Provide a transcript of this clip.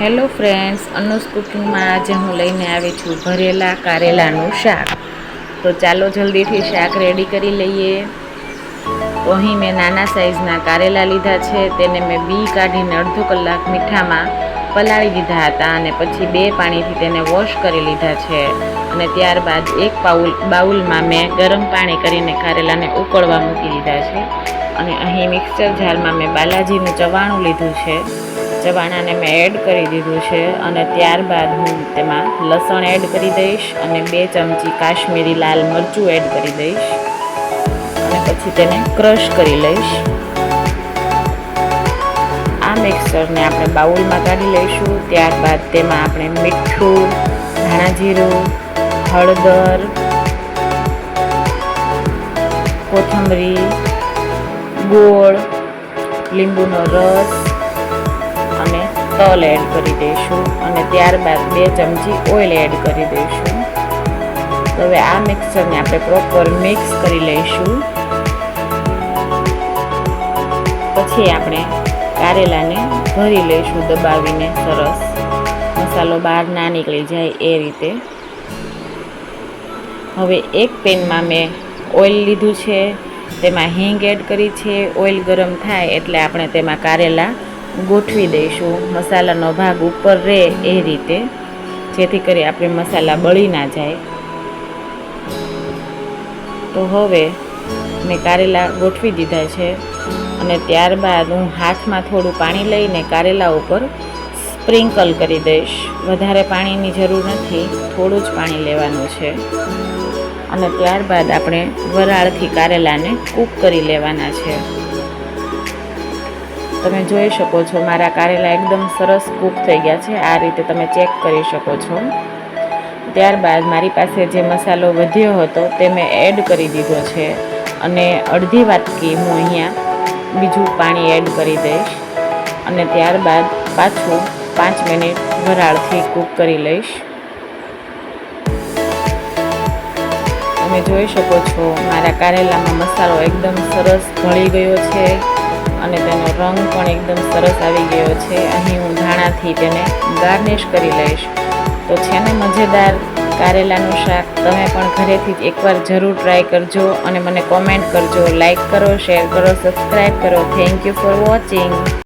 Hello friends, અનુસ કુકિંગમાં આજે હું લઈને આવી છું ભરેલા કારેલાનું શાક. તો ચાલો જલ્દીથી શાક રેડી કરી લઈએ. તો અહીં મેં નાના સાઈઝના કારેલા લીધા છે. તેને મેં બી કાઢીને અડધો કલાક મીઠામાં પલાળી દીધા હતા અને પછી 2 પાણીથી તેને વોશ કરી લીધા છે. અને ત્યારબાદ એક બાઉલમાં મેં ગરમ પાણી કરીને કારેલાને ઉકળવા મૂકી દીધા છે. અને અહીં મિક્સર જારમાં મેં બાલાજીનું ચવાણું લીધું છે. ચવાણાને મેં એડ કરી દીધું છે અને ત્યારબાદ હું તેમાં લસણ એડ કરી દઈશ અને 2 ચમચી કાશ્મીરી લાલ મરચું એડ કરી દઈશ અને પછી તેને ક્રશ કરી લઈશ. આ મિક્સરને આપણે બાઉલમાં કાઢી લઈશું. ત્યારબાદ તેમાં આપણે મીઠું, ધાણા જીરું, હળદર, કોથમરી, ગોળ, લીંબુનો રસ અને તલ એડ કરી દઈશું અને ત્યારબાદ 2 ચમચી ઓઇલ એડ કરી દઈશું. તો હવે આ મિક્સરને આપણે પ્રોપર મિક્સ કરી લઈશું. પછી આપણે કારેલાને ભરી લઈશું દબાવીને, સરસ મસાલો બહાર ના નીકળી જાય એ રીતે. હવે એક પેનમાં મેં ઓઇલ લીધું છે, તેમાં હિંગ એડ કરી છે. ઓઇલ ગરમ થાય એટલે આપણે તેમાં કારેલા ગોઠવી દઈશું, મસાલાનો ભાગ ઉપર રહે એ રીતે, જેથી કરી આપણે મસાલા બળી ના જાય. તો હવે મેં કારેલા ગોઠવી દીધા છે અને ત્યારબાદ હું હાથમાં થોડું પાણી લઈને કારેલા ઉપર સ્પ્રિંકલ કરી દઈશ. વધારે પાણીની જરૂર નથી, થોડું જ પાણી લેવાનું છે. અને ત્યારબાદ આપણે વરાળથી કારેલાને કૂક કરી લેવાના છે. તમે જોઈ શકો છો મારા કારેલા એકદમ સરસ કૂક થઈ ગયા છે. આ રીતે તમે ચેક કરી શકો છો. ત્યારબાદ મારી પાસે જે મસાલો વધ્યો હતો તે મેં એડ કરી દીધો છે અને અડધી વાટકી હું અહીંયા બીજું પાણી એડ કરી દઈશ અને ત્યારબાદ પાછું 5 મિનિટ વરાળથી કૂક કરી લઈશ. તમે જોઈ શકો છો મારા કારેલામાં મસાલો એકદમ સરસ ભળી ગયો છે અને તેનો રંગ પણ એકદમ સરસ આવી ગયો છે. અહીં હું ધાણાથી તેને ગાર્નિશ કરી લઈશ. તો છે ને મજેદાર કારેલાનું શાક. તમે પણ ઘરેથી જ એકવાર જરૂર ટ્રાય કરજો અને મને કોમેન્ટ કરજો. લાઈક કરો, શેર કરો, સબસ્ક્રાઈબ કરો. Thank you for watching.